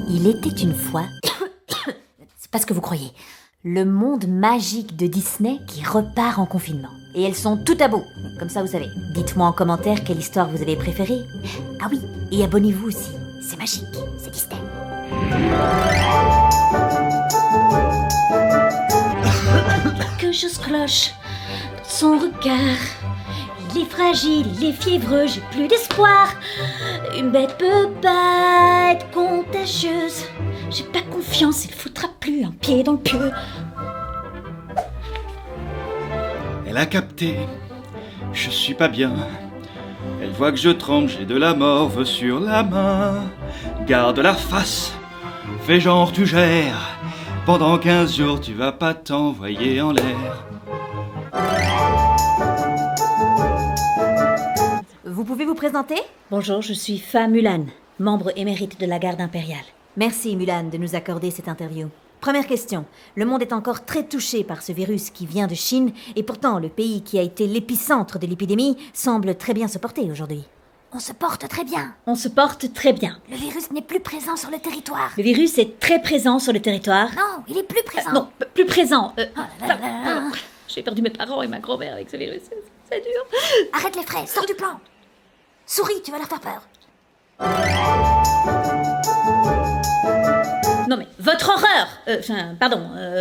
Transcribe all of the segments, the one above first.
Il était une fois... C'est pas ce que vous croyez. Le monde magique de Disney qui repart en confinement. Et elles sont toutes à bout. Comme ça, vous savez. Dites-moi en commentaire quelle histoire vous avez préférée. Ah oui, et abonnez-vous aussi. C'est magique, c'est Disney. Quelque chose cloche dans son regard. Il est fragile, il est fiévreux, j'ai plus d'espoir. Une bête peut pas être contagieuse. J'ai pas confiance, il foutra plus un pied dans le pieu. Elle a capté, je suis pas bien. Elle voit que je tremble, j'ai de la morve sur la main. Garde la face, fais genre tu gères. Pendant 15 jours, tu vas pas t'envoyer en l'air. Vous pouvez vous présenter ? Bonjour, je suis Fa Mulan, membre émérite de la garde impériale. Merci Mulan de nous accorder cette interview. Première question. Le monde est encore très touché par ce virus qui vient de Chine et pourtant le pays qui a été l'épicentre de l'épidémie semble très bien se porter aujourd'hui. On se porte très bien. On se porte très bien. Le virus n'est plus présent sur le territoire. Le virus est très présent sur le territoire. Non, il est plus présent. Non, plus présent. Pardon. J'ai perdu mes parents et ma grand-mère avec ce virus. C'est dur. Arrête les frais, sors du plan. Souris, tu vas leur faire peur. Non mais, votre horreur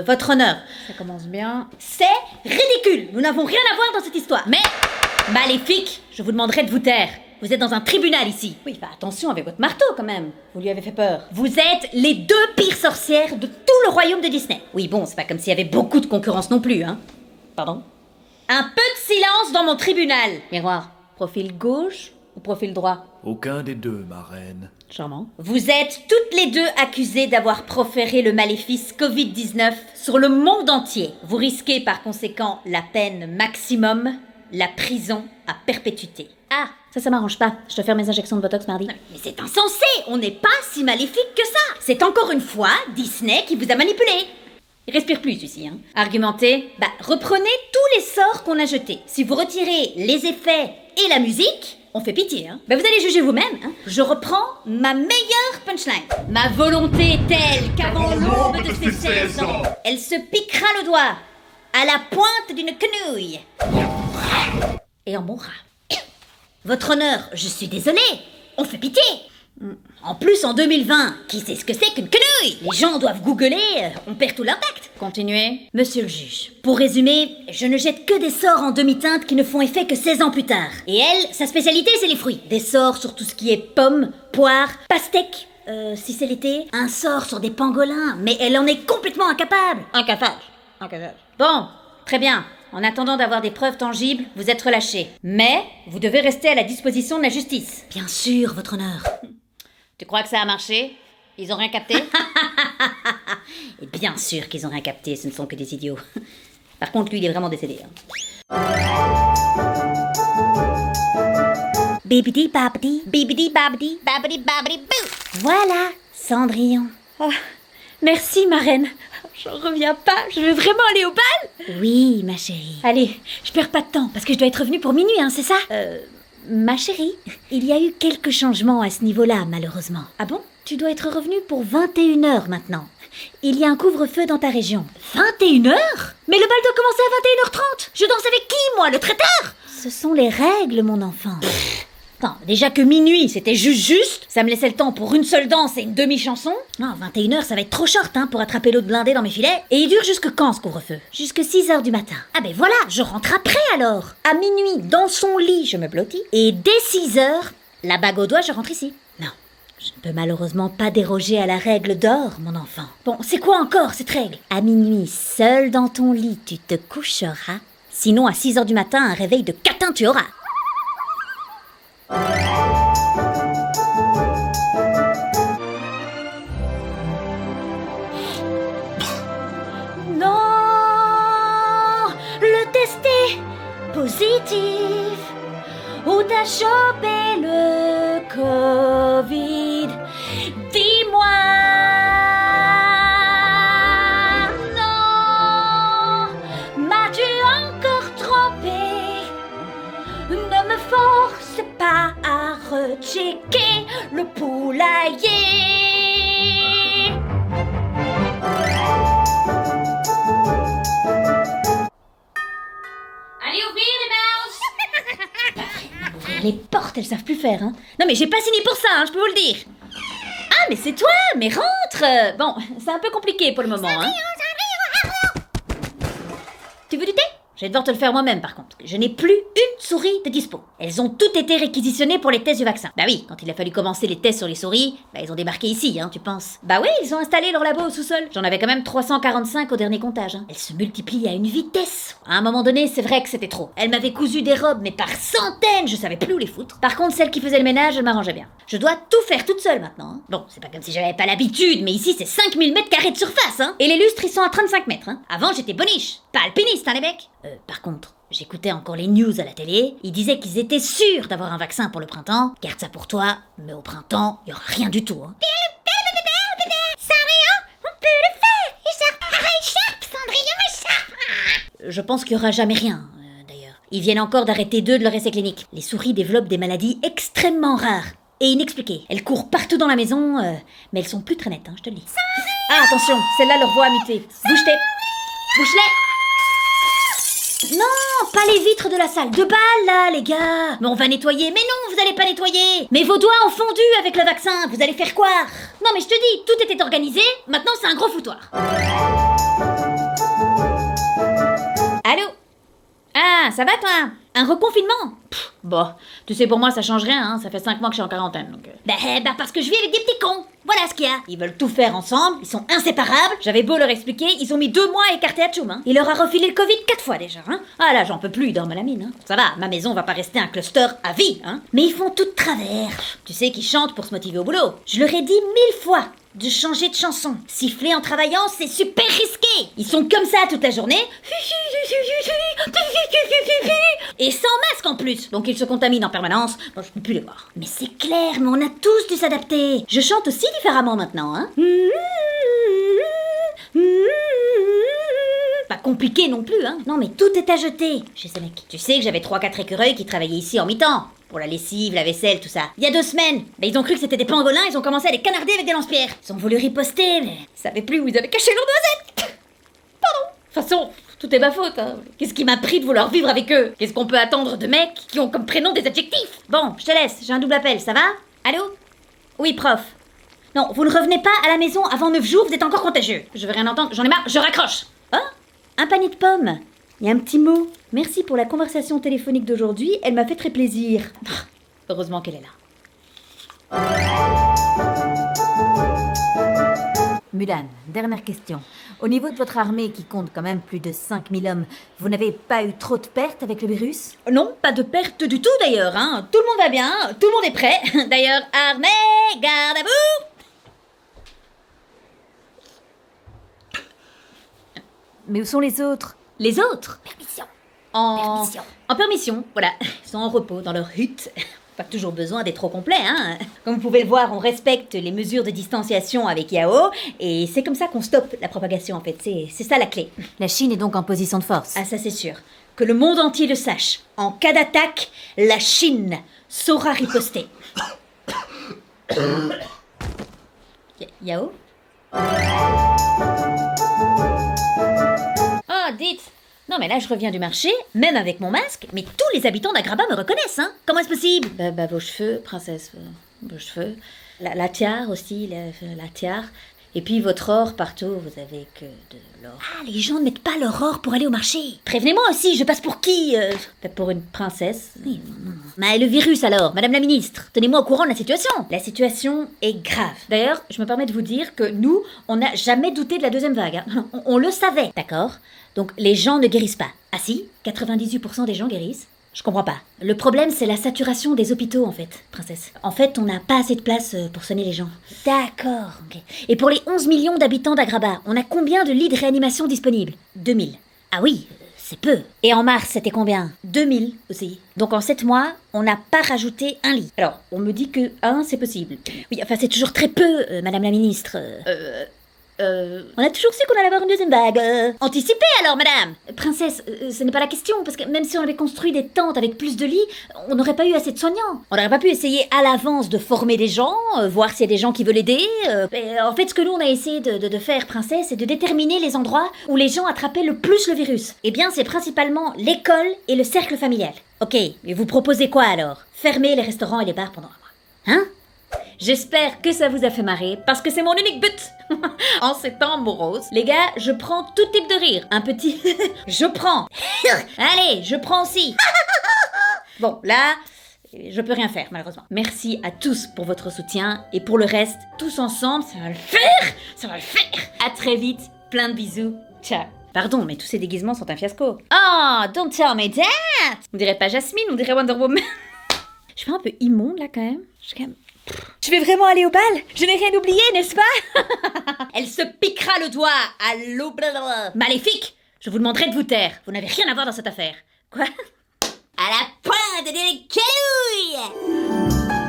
votre honneur. Ça commence bien. C'est ridicule. Nous n'avons rien à voir dans cette histoire. Mais, maléfique, je vous demanderai de vous taire. Vous êtes dans un tribunal ici. Oui, attention avec votre marteau quand même. Vous lui avez fait peur. Vous êtes les 2 pires sorcières de tout le royaume de Disney. Oui, bon, c'est pas comme s'il y avait beaucoup de concurrence non plus, hein. Pardon ? Un peu de silence dans mon tribunal. Miroir, profil gauche ou profil droit ? Aucun des deux, ma reine. Charmant. Vous êtes toutes les 2 accusées d'avoir proféré le maléfice Covid-19 sur le monde entier. Vous risquez par conséquent la peine maximum, la prison à perpétuité. Ah, ça m'arrange pas. Je dois faire mes injections de Botox mardi. Mais c'est insensé. On n'est pas si maléfique que ça. C'est encore une fois Disney qui vous a manipulé. Il respire plus, celui-ci, hein. Argumentez. Reprenez tous les sorts qu'on a jetés. Si vous retirez les effets et la musique, on fait pitié, hein. Vous allez juger vous-même, hein. Je reprends ma meilleure punchline. Ma volonté est telle qu'avant l'aube de ses 16 ans, elle se piquera le doigt à la pointe d'une quenouille. Et en mourra. Votre honneur, je suis désolée. On fait pitié. En plus, en 2020, qui sait ce que c'est qu'une quenouille ? Les gens doivent googler, on perd tout l'impact. Continuez. Monsieur le juge, pour résumer, je ne jette que des sorts en demi-teinte qui ne font effet que 16 ans plus tard. Et elle, sa spécialité, c'est les fruits. Des sorts sur tout ce qui est pommes, poires, pastèques, si c'est l'été. Un sort sur des pangolins, mais elle en est complètement incapable. Incapable. Bon, très bien. En attendant d'avoir des preuves tangibles, vous êtes relâché. Mais vous devez rester à la disposition de la justice. Bien sûr, votre honneur. Tu crois que ça a marché ? Ils ont rien capté ? Et bien sûr qu'ils ont rien capté, ce ne sont que des idiots. Par contre, lui, il est vraiment décédé. Bibidi babidi. Bibidi babidi. Babidi babidi bou. Voilà, Cendrillon. Oh, merci, ma reine. J'en reviens pas, je veux vraiment aller au bal. Oui, ma chérie. Allez, je perds pas de temps, parce que je dois être revenue pour minuit, hein, c'est ça ? Ma chérie, il y a eu quelques changements à ce niveau-là, malheureusement. Ah bon ? Tu dois être revenue pour 21h maintenant. Il y a un couvre-feu dans ta région. 21h ? Mais le bal doit commencer à 21h30. Je danse avec qui, moi, le traiteur ? Ce sont les règles, mon enfant. Attends, déjà que minuit, c'était juste. Ça me laissait le temps pour une seule danse et une demi-chanson. Non, 21h, ça va être trop short, hein, pour attraper l'autre blindé dans mes filets. Et il dure jusque quand, ce couvre-feu ? Jusque 6h du matin. Ah ben voilà, je rentre après alors. À minuit, dans son lit, je me blottis. Et dès 6h, la bague au doigt, je rentre ici. Non, je ne peux malheureusement pas déroger à la règle d'or, mon enfant. Bon, c'est quoi encore, cette règle ? À minuit, seul dans ton lit, tu te coucheras. Sinon, à 6h du matin, un réveil de catin tu auras. Non, le test est positif. Où t'as chopé le Covid ? Dis-moi. Non, m'as-tu encore trompé ? Ne me force pas à rechecker le poulailler. les portes, elles savent plus faire, hein. Non mais j'ai pas signé pour ça, hein, je peux vous le dire. Ah mais c'est toi, mais rentre. Bon, c'est un peu compliqué pour le moment, hein. Tu veux du thé ? Je vais devoir te le faire moi-même par contre. Je n'ai plus une souris de dispo. Elles ont toutes été réquisitionnées pour les tests du vaccin. Bah oui, quand il a fallu commencer les tests sur les souris, bah ils ont débarqué ici, hein, tu penses. Bah oui, ils ont installé leur labo au sous-sol. J'en avais quand même 345 au dernier comptage, hein. Elles se multiplient à une vitesse. À un moment donné, c'est vrai que c'était trop. Elles m'avaient cousu des robes, mais par centaines, je savais plus où les foutre. Par contre, celle qui faisait le ménage, elle m'arrangeait bien. Je dois tout faire toute seule maintenant, hein. Bon, c'est pas comme si j'avais pas l'habitude, mais ici c'est 5000 mètres carrés de surface, hein. Et les lustres, ils sont à 35 mètres, hein. Avant, j'étais boniche, pas alpiniste, hein les mecs. Par contre, j'écoutais encore les news à la télé. Ils disaient qu'ils étaient sûrs d'avoir un vaccin pour le printemps. Garde ça pour toi, mais au printemps, il y aura rien du tout, hein. Cendrillon, on peut le faire. Écharpe, Cendrillon, écharpe. Je pense qu'il y aura jamais rien, d'ailleurs. Ils viennent encore d'arrêter 2 de leur essai clinique. Les souris développent des maladies extrêmement rares et inexpliquées. Elles courent partout dans la maison, mais elles sont plus très nettes, hein, je te le dis. Ah, attention, celle-là, leur voix a muté. Bouge-les. Bouge-les. Non, pas les vitres de la salle de bal, là, les gars. Mais on va nettoyer. Mais non, vous allez pas nettoyer. Mais vos doigts ont fondu avec le vaccin. Vous allez faire quoi? Non, mais je te dis, tout était organisé. Maintenant, c'est un gros foutoir. Allô? Ah, ça va, toi? Un reconfinement? Bon, tu sais, pour moi, ça change rien, hein. Ça fait 5 mois que je suis en quarantaine, donc... Bah, parce que je vis avec des petits cons. Voilà ce qu'il y a. Ils veulent tout faire ensemble, ils sont inséparables. J'avais beau leur expliquer, ils ont mis 2 mois à écarter Atchoum, hein. Il leur a refilé le Covid 4 fois déjà, hein. Ah là, j'en peux plus, ils dorment à la mine, hein. Ça va, ma maison va pas rester un cluster à vie, hein. Mais ils font tout de travers. Tu sais qu'ils chantent pour se motiver au boulot. Je leur ai dit 1000 fois de changer de chanson. Siffler en travaillant, c'est super risqué. Ils sont comme ça toute la journée. Et sans masque en plus. Donc ils se contaminent en permanence. Bon, je peux plus les voir. Mais c'est clair, mais on a tous dû s'adapter. Je chante aussi différemment maintenant, hein. Pas compliqué non plus, hein. Non mais tout est à jeter chez ces mecs. Tu sais que j'avais 3-4 écureuils qui travaillaient ici en mi-temps. Pour la lessive, la vaisselle, tout ça. Il y a 2 semaines. Mais ils ont cru que c'était des pangolins, ils ont commencé à les canarder avec des lance-pierres. Ils ont voulu riposter, mais ils savaient plus où ils avaient caché leurs noisettes. Pardon. De toute façon, tout est ma faute, hein. Qu'est-ce qui m'a pris de vouloir vivre avec eux? Qu'est-ce qu'on peut attendre de mecs qui ont comme prénom des adjectifs? Bon, je te laisse, j'ai un double appel, ça va? Allô? Oui, prof. Non, vous ne revenez pas à la maison avant 9 jours, vous êtes encore contagieux. Je veux rien entendre, j'en ai marre, je raccroche. Hein? Un panier de pommes. Et un petit mot. Merci pour la conversation téléphonique d'aujourd'hui, elle m'a fait très plaisir. Heureusement qu'elle est là. Mulan, dernière question. Au niveau de votre armée qui compte quand même plus de 5000 hommes, vous n'avez pas eu trop de pertes avec le virus? Non, pas de perte du tout d'ailleurs, hein. Tout le monde va bien, tout le monde est prêt. D'ailleurs, armée, garde à vous. Mais où sont les autres? Les autres? Permission. En permission, voilà. Ils sont en repos dans leur hutte. Pas toujours besoin d'être trop complet, hein. Comme vous pouvez le voir, on respecte les mesures de distanciation avec Yao, et c'est comme ça qu'on stoppe la propagation en fait. C'est ça la clé. La Chine est donc en position de force. Ah ça c'est sûr. Que le monde entier le sache. En cas d'attaque, la Chine saura riposter. Yao? Oh, dites. Non mais là je reviens du marché, même avec mon masque, mais tous les habitants d'Agraba me reconnaissent, hein. Comment est-ce possible? Vos cheveux, princesse, vos cheveux. La tiare aussi, la tiare. Et puis votre or partout, vous avez que de l'or. Ah, les gens ne mettent pas leur or pour aller au marché. Prévenez-moi aussi, je passe pour qui? Pour une princesse. Oui, non. Mais le virus alors, madame la ministre, tenez-moi au courant de la situation. La situation est grave. D'ailleurs, je me permets de vous dire que nous, on n'a jamais douté de la 2e vague, hein. On le savait, d'accord? Donc les gens ne guérissent pas. Ah si, 98% des gens guérissent. Je comprends pas. Le problème, c'est la saturation des hôpitaux, en fait, princesse. En fait, on n'a pas assez de place pour soigner les gens. D'accord, ok. Et pour les 11 millions d'habitants d'Agraba, on a combien de lits de réanimation disponibles? 2000. Ah oui, c'est peu. Et en mars, c'était combien? 2000 aussi. Donc en 7 mois, on n'a pas rajouté un lit. Alors, on me dit que 1, c'est possible. Oui, enfin, c'est toujours très peu, madame la ministre. On a toujours su qu'on allait avoir une deuxième bague. Anticipez alors, madame. Princesse, ce n'est pas la question, parce que même si on avait construit des tentes avec plus de lits, on n'aurait pas eu assez de soignants. On n'aurait pas pu essayer à l'avance de former des gens, voir s'il y a des gens qui veulent aider. En fait, ce que nous on a essayé de faire, princesse, c'est de déterminer les endroits où les gens attrapaient le plus le virus. Eh bien, c'est principalement l'école et le cercle familial. Ok, mais vous proposez quoi alors? Fermer les restaurants et les bars pendant un mois. Hein? J'espère que ça vous a fait marrer, parce que c'est mon unique but. En ces temps moroses, les gars, je prends tout type de rire. Un petit... je prends. Allez, je prends aussi. Bon, là, je peux rien faire, malheureusement. Merci à tous pour votre soutien, et pour le reste, tous ensemble, ça va le faire. Ça va le faire. À très vite, plein de bisous. Ciao. Pardon, mais tous ces déguisements sont un fiasco. Oh, don't tell me that. On dirait pas Jasmine, on dirait Wonder Woman. Je fais un peu immonde, là, quand même. Je vais vraiment aller au bal? Je n'ai rien oublié, n'est-ce pas? Elle se piquera le doigt à l'eau. Maléfique! Je vous demanderai de vous taire. Vous n'avez rien à voir dans cette affaire. Quoi? À la pointe des couilles!